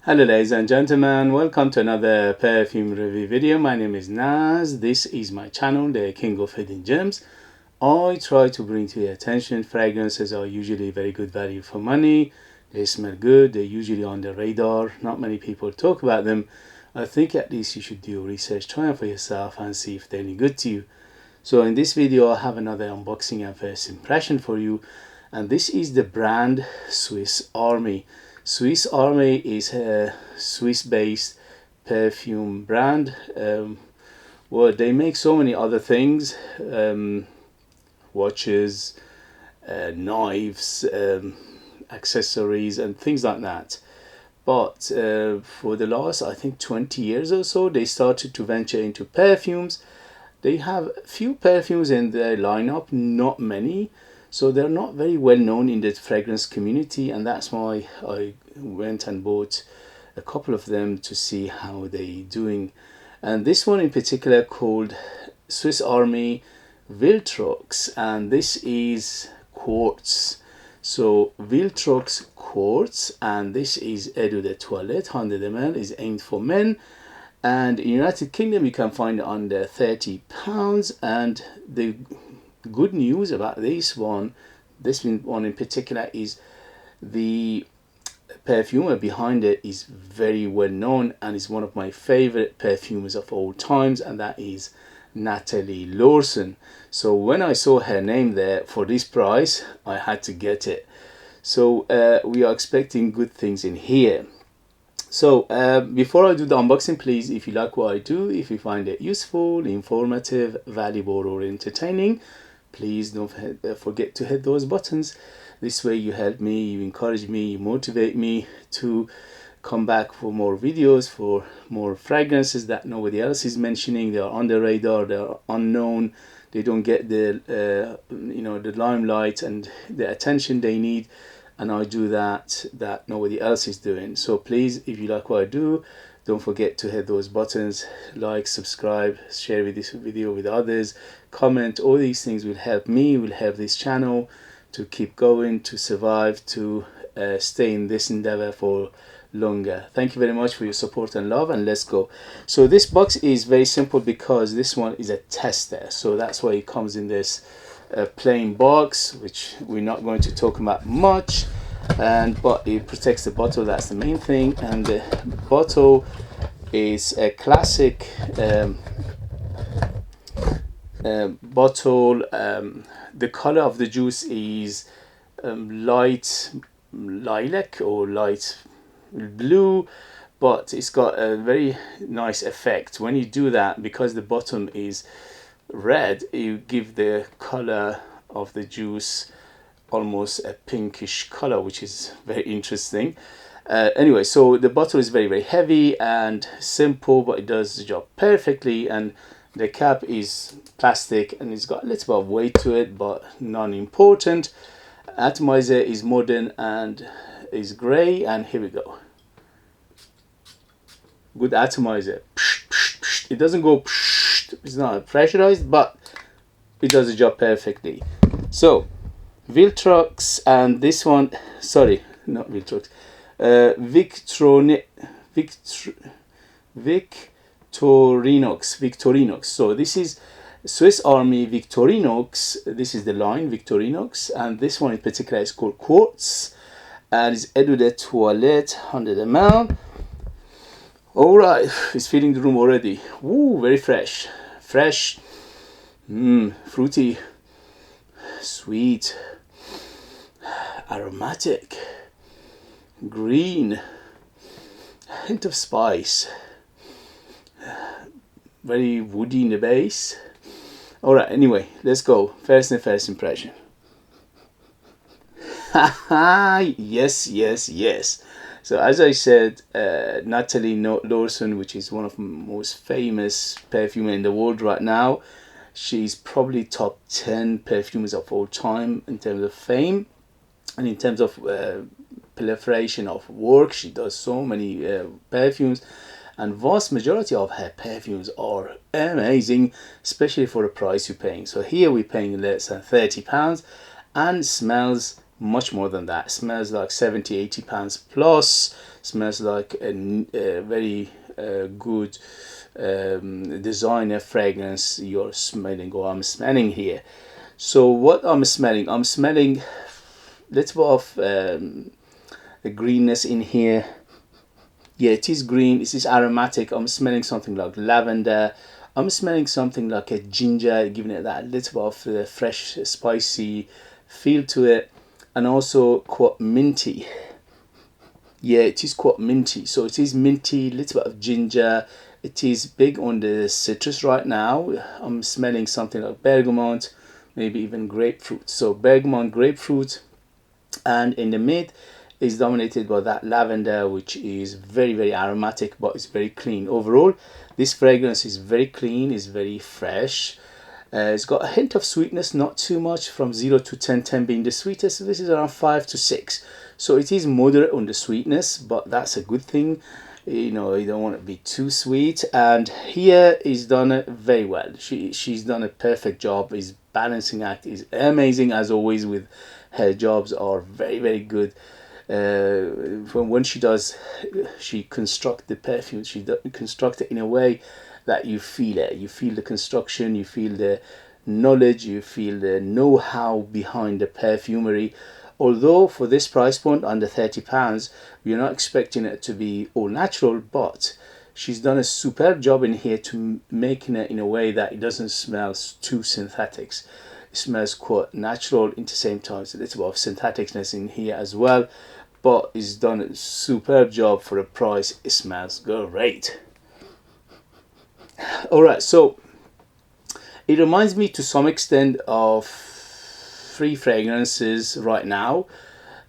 Hello ladies and gentlemen, welcome to another perfume review video. My name is Naz. This is my channel, the King of Hidden Gems. I try to bring to your attention fragrances are usually very good value for money. They smell good, they're usually on the radar, not many people talk about them. I think at least you should do research, try them for yourself and see if they're any good to you. So in this video I have another unboxing and first impression for you, and this is the brand Swiss Army. Swiss Army is a Swiss-based perfume brand. Well, they make so many other things, watches, knives, accessories and things like that. But for the last, I think 20 years or so, they started to venture into perfumes. They have a few perfumes in their lineup, not many. So they're not very well known in the fragrance community, and that's why I went and bought a couple of them to see how they're doing. And this one in particular called Swiss Army Victorinox, and this is Quartz. So Victorinox Quartz, and this is Eau de Toilette 100ml, is aimed for men. And in United Kingdom you can find it under £30. And the good news about this one in particular is the perfumer behind it is very well known and is one of my favorite perfumers of all times, and that is Nathalie Lorson. So when I saw her name there for this price, I had to get it. So we are expecting good things in here. So before I do the unboxing, please, if you like what I do, if you find it useful, informative, valuable or entertaining, please don't forget to hit those buttons. This way you help me, you encourage me, you motivate me to come back for more videos, for more fragrances that nobody else is mentioning. They are on the radar, they are unknown, they don't get the the limelight and the attention they need, and I do that nobody else is doing. So please, if you like what I do, don't forget to hit those buttons, like, subscribe, share this video with others, comment. All these things will help me, will help this channel to keep going, to survive, to stay in this endeavor for longer. Thank you very much for your support and love, and let's go. So this box is very simple because this one is a tester, so that's why it comes in this plain box, which we're not going to talk about much. But it protects the bottle, that's the main thing. And the bottle is a classic bottle. The color of the juice is light lilac or light blue, but it's got a very nice effect when you do that. Because the bottom is red, you give the color of the juice almost a pinkish color, which is very interesting. Anyway, so the bottle is very heavy and simple, but it does the job perfectly. And the cap is plastic and it's got a little bit of weight to it, but non-important. Atomizer is modern and is gray, and here we go. Good atomizer. It doesn't go, it's not pressurized, but it does the job perfectly. So Victorinox, and this one, sorry, not Victorinox, Victorinox. So this is Swiss Army Victorinox. This is the line Victorinox, and this one in particular is called Quartz, and it's Eau de Toilette 100ml. All right, it's filling the room already. Woo, very fresh, fruity, sweet, aromatic, green, hint of spice, very woody in the base. All right, anyway, let's go. First impression. Yes. So as I said, Nathalie Lorson, which is one of the most famous perfumers in the world right now. She's probably top 10 perfumers of all time in terms of fame, and in terms of proliferation of work. She does so many perfumes, and vast majority of her perfumes are amazing, especially for the price you're paying. So here we're paying less than £30 and smells much more than that. It smells like 70-80 pounds plus. Smells like a very good designer fragrance you're smelling, or I'm smelling here. So what I'm smelling little bit of the greenness in here. Yeah, it is green. It is aromatic. I'm smelling something like lavender. I'm smelling something like a ginger, giving it that little bit of fresh, spicy feel to it, and also quite minty. Yeah, it is quite minty. So it is minty, little bit of ginger. It is big on the citrus right now. I'm smelling something like bergamot, maybe even grapefruit. So bergamot, grapefruit, and in the mid is dominated by that lavender, which is very aromatic, but it's very clean. Overall, this fragrance is very clean, is very fresh. It's got a hint of sweetness, not too much, from 0 to 10, 10 being the sweetest. So this is around 5 to 6. So it is moderate on the sweetness, but that's a good thing. You know, you don't want to be too sweet. And here is done it very well. She's done a perfect job. His balancing act is amazing, as always with her jobs, are very good. When she does, she construct the perfume, she construct it in a way that you feel it. You feel the construction, you feel the knowledge, you feel the know-how behind the perfumery. Although for this price point, under £30, you're not expecting it to be all natural, but she's done a superb job in here to making it in a way that it doesn't smell too synthetics. It smells quite natural at the same time. It's a little bit of syntheticness in here as well, but it's done a superb job for the price. It smells great. Alright, so it reminds me to some extent of 3 fragrances right now.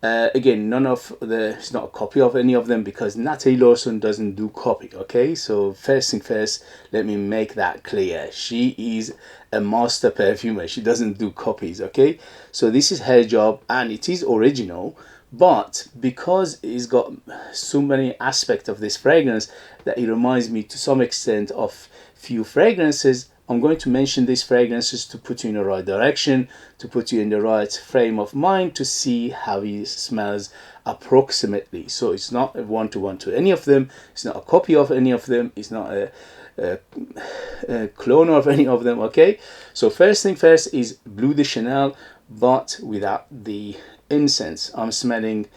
Again, it's not a copy of any of them, because Nathalie Lorson doesn't do copy, okay? So first thing first, let me make that clear. She is a master perfumer. She doesn't do copies, okay? So this is her job, and it is original, but because it's got so many aspects of this fragrance that it reminds me to some extent of few fragrances, I'm going to mention these fragrances to put you in the right direction, to put you in the right frame of mind to see how it smells approximately. So it's not a one-to-one to any of them, it's not a copy of any of them, it's not a clone of any of them, okay? So first thing first is Bleu de Chanel, but without the incense. I'm smelling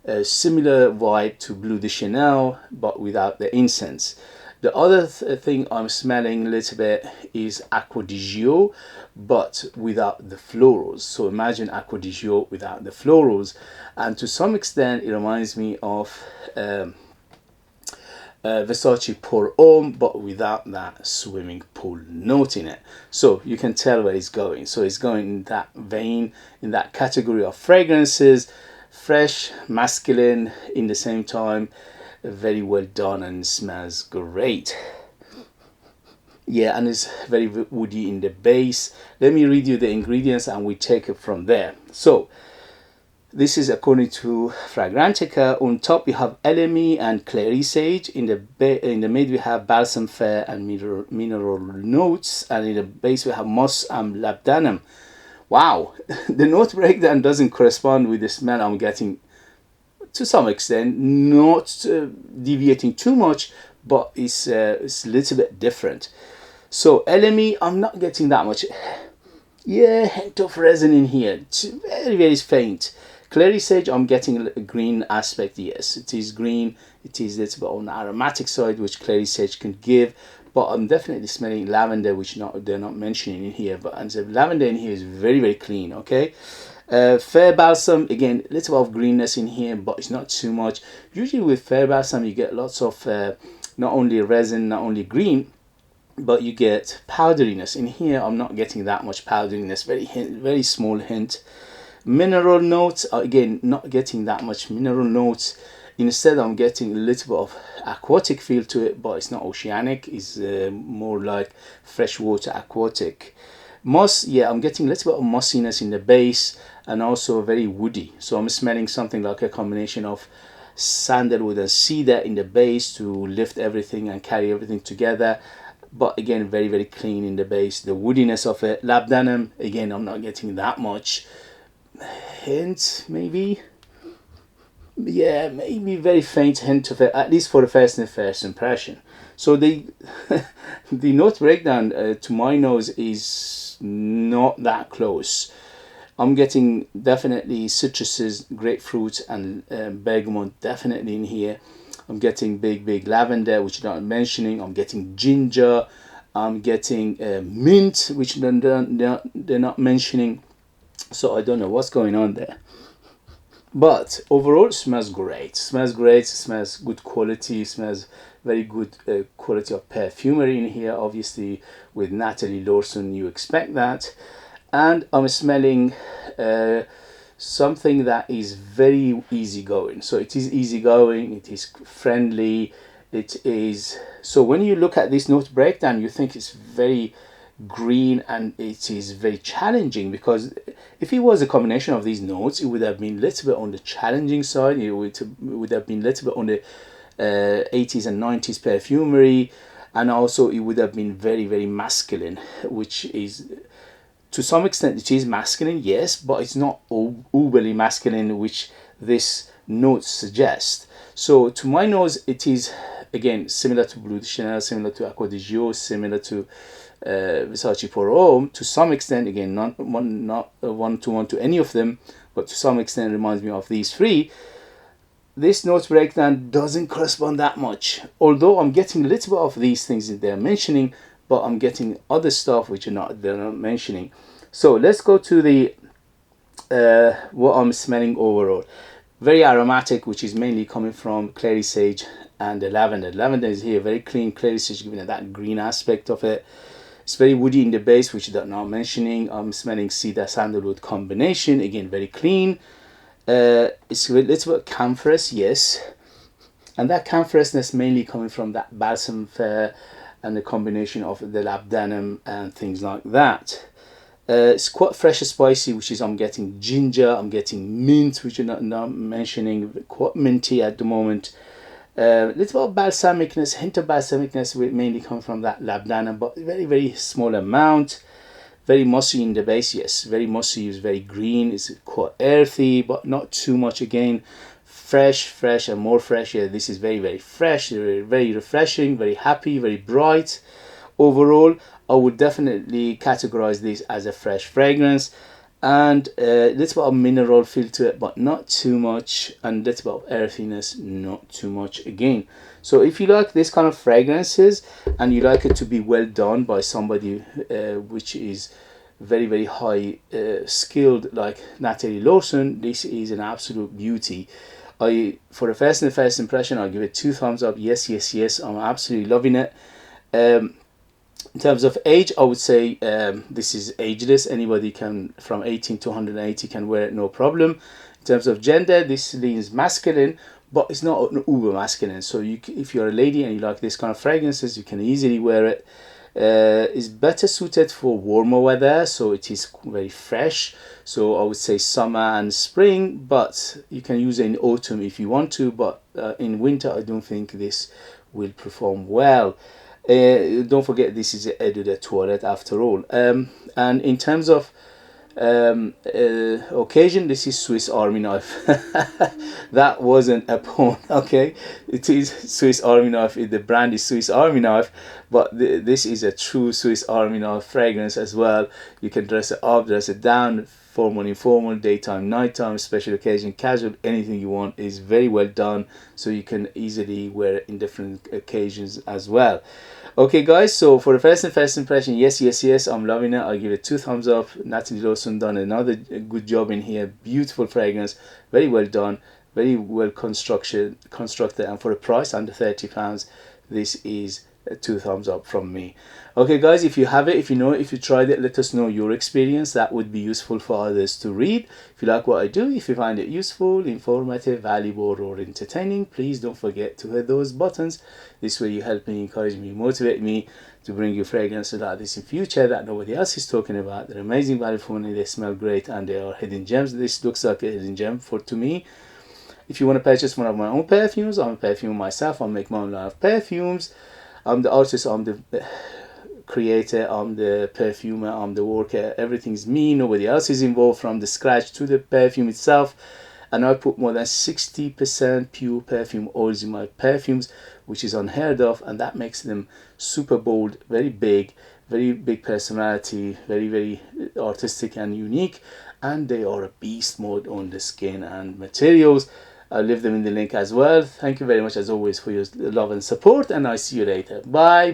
a similar vibe to Bleu de Chanel, but without the incense. The other thing I'm smelling a little bit is Acqua di Gio, but without the florals. So imagine Acqua di Gio without the florals. And to some extent, it reminds me of Versace Pour Homme, but without that swimming pool note in it. So you can tell where it's going. So it's going in that vein, in that category of fragrances, fresh, masculine, in the same time, very well done, and smells great. Yeah, and it's very woody in the base. Let me read you the ingredients and we take it from there. So this is according to Fragrantica. On top we have LME and Clary Sage. In the mid we have Balsam Fair and mineral notes, and in the base we have moss and Labdanum. Wow, the note breakdown doesn't correspond with the smell I'm getting to some extent, not deviating too much, but it's a little bit different. So LME, I'm not getting that much. Yeah, hint of resin in here. It's very faint. Clary Sage, I'm getting a green aspect. Yes, it is green. It is a little bit on the aromatic side, which Clary Sage can give. But I'm definitely smelling lavender, which they're not mentioning in here. But the lavender in here is very clean. Okay. Fair Balsam, again, a little bit of greenness in here, but it's not too much. Usually with Fair Balsam you get lots of not only resin, not only green, but you get powderiness. In here I'm not getting that much powderiness, very small hint. Mineral notes, again, not getting that much mineral notes. Instead I'm getting a little bit of aquatic feel to it, but it's not oceanic, it's more like freshwater aquatic. Moss, yeah, I'm getting a little bit of mossiness in the base, and also very woody. So I'm smelling something like a combination of sandalwood and cedar in the base to lift everything and carry everything together. But again, very clean in the base. The woodiness of it. Labdanum, again, I'm not getting that much. hint, maybe. Yeah, maybe very faint hint of it, at least for the first impression. So the the note breakdown, to my nose, is not that close. I'm getting definitely citruses, grapefruit, and bergamot definitely in here. I'm getting big lavender, which they're not mentioning. I'm getting ginger. I'm getting mint, which they're not mentioning. So I don't know what's going on there. But overall, it smells great. Smells great. Smells good quality. Smells very good quality of perfumery in here. Obviously, with Nathalie Lorson, you expect that. And I'm smelling something that is very easygoing. So it is easygoing. It is friendly. It is. So when you look at this note breakdown, you think it's very green, and it is very challenging, because if it was a combination of these notes, it would have been a little bit on the challenging side. It would have been a little bit on the 80s and 90s perfumery, and also it would have been very masculine, which is, to some extent, it is masculine, yes, but it's not overly masculine, which this note suggests. So to my nose, it is again similar to Bleu de Chanel, similar to Acqua di Gio, similar to Versace Pour Homme, to some extent. Again, not one to one to any of them, but to some extent reminds me of these three. This note breakdown doesn't correspond that much, although I'm getting a little bit of these things that they're mentioning, but I'm getting other stuff which they're not mentioning. So let's go to the what I'm smelling overall. Very aromatic, which is mainly coming from Clary Sage and the lavender. Lavender is here very clean. Clary Sage giving it that green aspect of it. It's very woody in the base, which they're not mentioning. I'm smelling cedar sandalwood combination, again very clean. It's a little bit camphrous, yes, and that camphousness mainly coming from that balsam fir and the combination of the labdanum and things like that. It's quite fresh and spicy, which is, I'm getting ginger, I'm getting mint, which you're not mentioning, quite minty at the moment. Little bit of balsamicness, hint of balsamicness, will mainly come from that labdanum, but very small amount. Very mossy in the base, yes, very mossy, is very green, it's quite earthy, but not too much. Again, fresh and more fresh. Yeah, this is very fresh, very refreshing, very happy, very bright. Overall, I would definitely categorize this as a fresh fragrance, and a little bit of mineral feel to it, but not too much, and a little bit of earthiness, not too much again. So if you like this kind of fragrances and you like it to be well done by somebody which is very high skilled, like Nathalie Lorson, this is an absolute beauty. For the first impression, I'll give it 2 thumbs up. Yes, I'm absolutely loving it. In terms of age, I would say this is ageless. Anybody can, from 18 to 180, can wear it, no problem. In terms of gender, this leans masculine, but it's not an uber masculine. So if you're a lady and you like this kind of fragrances, you can easily wear it. It's better suited for warmer weather, so it is very fresh. So I would say summer and spring, but you can use it in autumn if you want to, but in winter I don't think this will perform well. Don't forget, this is an eau de toilette after all. And in terms of occasion, this is Swiss Army knife. That wasn't a pun, okay? It is Swiss Army knife. The brand is Swiss Army knife, but this is a true Swiss Army knife fragrance as well. You can dress it up, dress it down, formal, informal, daytime, nighttime, special occasion, casual, anything you want. Is very well done, so you can easily wear it in different occasions as well. Okay guys, so for the first impression, yes, I'm loving it. I'll give it 2 thumbs up. Nathalie Lorson done another good job in here. Beautiful fragrance, very well done, very well constructed, and for the price, under £30, this is 2 thumbs up from me. Okay guys, if you have it, if you know it, if you tried it, let us know your experience. That would be useful for others to read. If you like what I do, if you find it useful, informative, valuable, or entertaining, please don't forget to hit those buttons. This way you help me, encourage me, motivate me to bring you fragrances like this in future that nobody else is talking about. They're amazing value for money, they smell great, and they are hidden gems. This looks like a hidden gem to me. If you want to purchase one of my own perfumes, I'm a perfumer myself. I make my own line of perfumes. I'm the artist, I'm the creator, I'm the perfumer, I'm the worker, everything's me, nobody else is involved from the scratch to the perfume itself. And I put more than 60% pure perfume oils in my perfumes, which is unheard of, and that makes them super bold, very big personality, very artistic and unique, and they are a beast mode on the skin and materials. I'll leave them in the link as well. Thank you very much as always for your love and support, and I'll see you later. Bye.